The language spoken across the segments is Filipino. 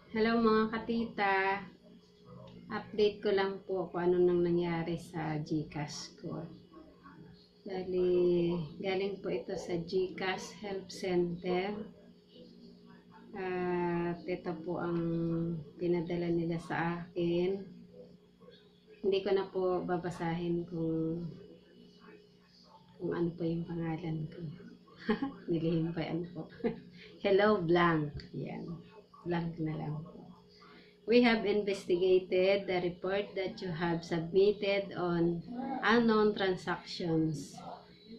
Hello mga katita, update ko lang po kung ano nang nangyari sa GCash ko. Galing po ito sa GCash Help Center. At ito po ang pinadala nila sa akin. Hindi ko na po babasahin kung ano po yung pangalan ko. Nilihim pa yan po. Hello Blank. Yan. Blank na lang po. We have investigated the report that you have submitted on unknown transactions,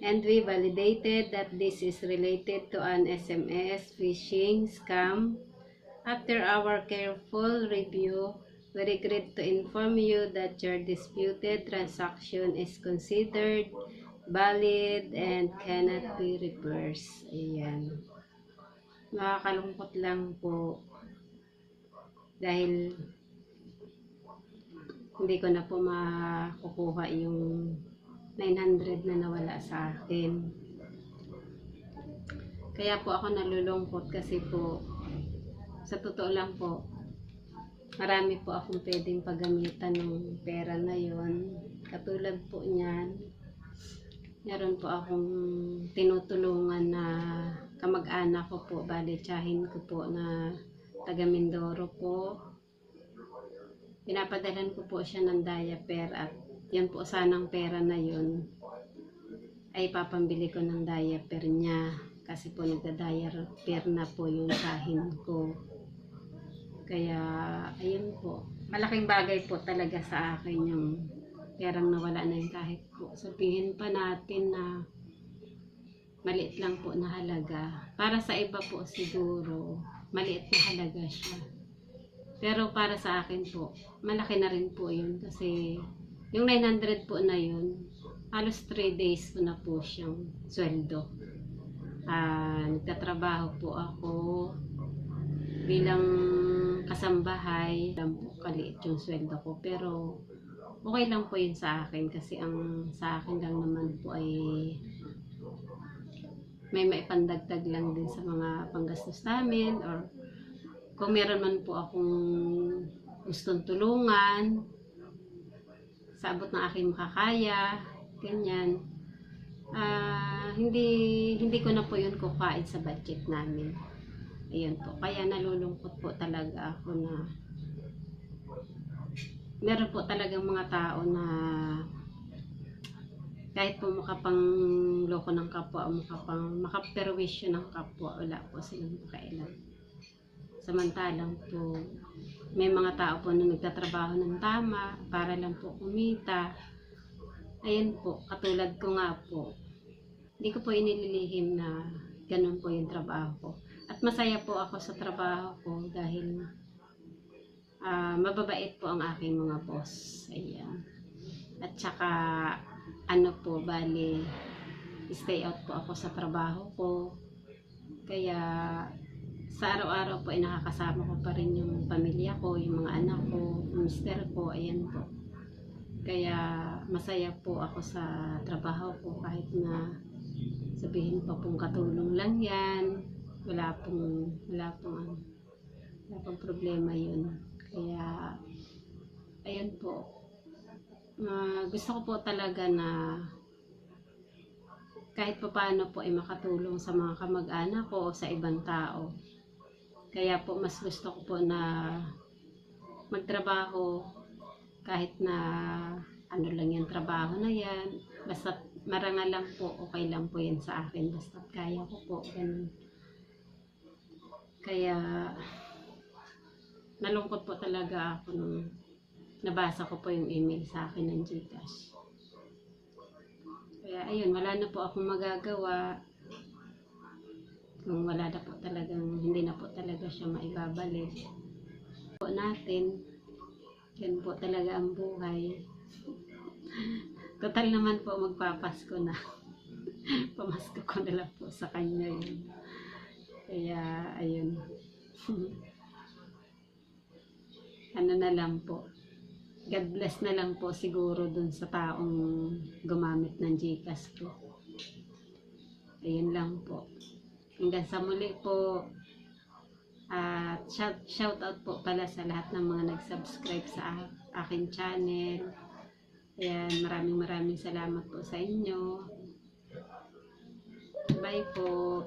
and we validated that this is related to an SMS phishing scam. After our careful review, we regret to inform you that your disputed transaction is considered valid and cannot be reversed. Ayan. Nakakalungkot lang po dahil hindi ko na po makukuha yung 900 na nawala sa akin. Kaya po ako nalulungkot kasi po sa totoo lang po marami po akong pwedeng paggamitan ng pera na yon. Katulad po niyan, meron po akong tinutulungan na kamag-anak ko po, bali tiyahin ko po na taga Mindoro po. Pinapadalan ko po siya ng diaper at yan po sanang pera na yun ay papambili ko ng diaper niya kasi po nagda-diaper na po yung sahin ko. Kaya ayun po, malaking bagay po talaga sa akin yung perang nawala na yun, kahit po sabihin pa natin na maliit lang po na halaga. Para sa iba po siguro maliit na halaga siya. Pero para sa akin po, malaki na rin po yun kasi yung 900 po na yun, halos 3 days ko na po siyang sweldo. Nagtatrabaho po ako bilang kasambahay, lang po kaliit yung sweldo ko, pero okay lang po yun sa akin kasi ang sa akin lang naman po ay may maipandagdag lang din sa mga panggastos namin, or kung meron man po akong gustong tulungan sa abot ng aking makakaya, ganyan, hindi ko na po yun kukain sa budget namin. Ayun po, kaya nalulungkot po talaga ako na meron po talagang mga tao na kahit po makapangloko ng kapwa o makaperwisyo ng kapwa, wala po silang pakailan. Samantalang po may mga tao po na nagtatrabaho ng tama para lang po kumita. Ayun po, katulad ko nga po, hindi ko po inililihim na ganun po yung trabaho ko. At masaya po ako sa trabaho ko dahil mababait po ang aking mga boss. Ayan. At saka ano po, bali stay out po ako sa trabaho ko. Kaya sa araw-araw po ay nakakasama ko pa rin yung pamilya ko, yung mga anak ko, yung mister ko, ayan po. Kaya masaya po ako sa trabaho ko kahit na sabihin pa pong katulong lang yan. Wala pong problema yun. Kaya ayun po. Gusto ko po talaga na kahit pa paano po ay makatulong sa mga kamag-anak ko o sa ibang tao. Kaya po mas gusto ko po na magtrabaho kahit na ano lang yung trabaho na yan. Basta marangal lang po, okay lang po yan sa akin. Basta kaya ko po, ganun. Kaya nalungkot po talaga ako nung nabasa ko po yung email sa akin ng GCash. Kaya ayun, wala na po akong magagawa. Kung wala na po talagang, hindi na po talaga siya maibabalik po natin. Yan po talaga ang buhay. Total naman po magpapasko na. Pamasko ko na lang po sa kanya yun. Kaya ayun. Ano na lang po. God bless na lang po siguro dun sa taong gumamit ng GCash ko. Ayun lang po. Hanggang sa muli po. At shout out po pala sa lahat ng mga nag-subscribe sa akin channel. Ayan, maraming salamat po sa inyo. Bye po.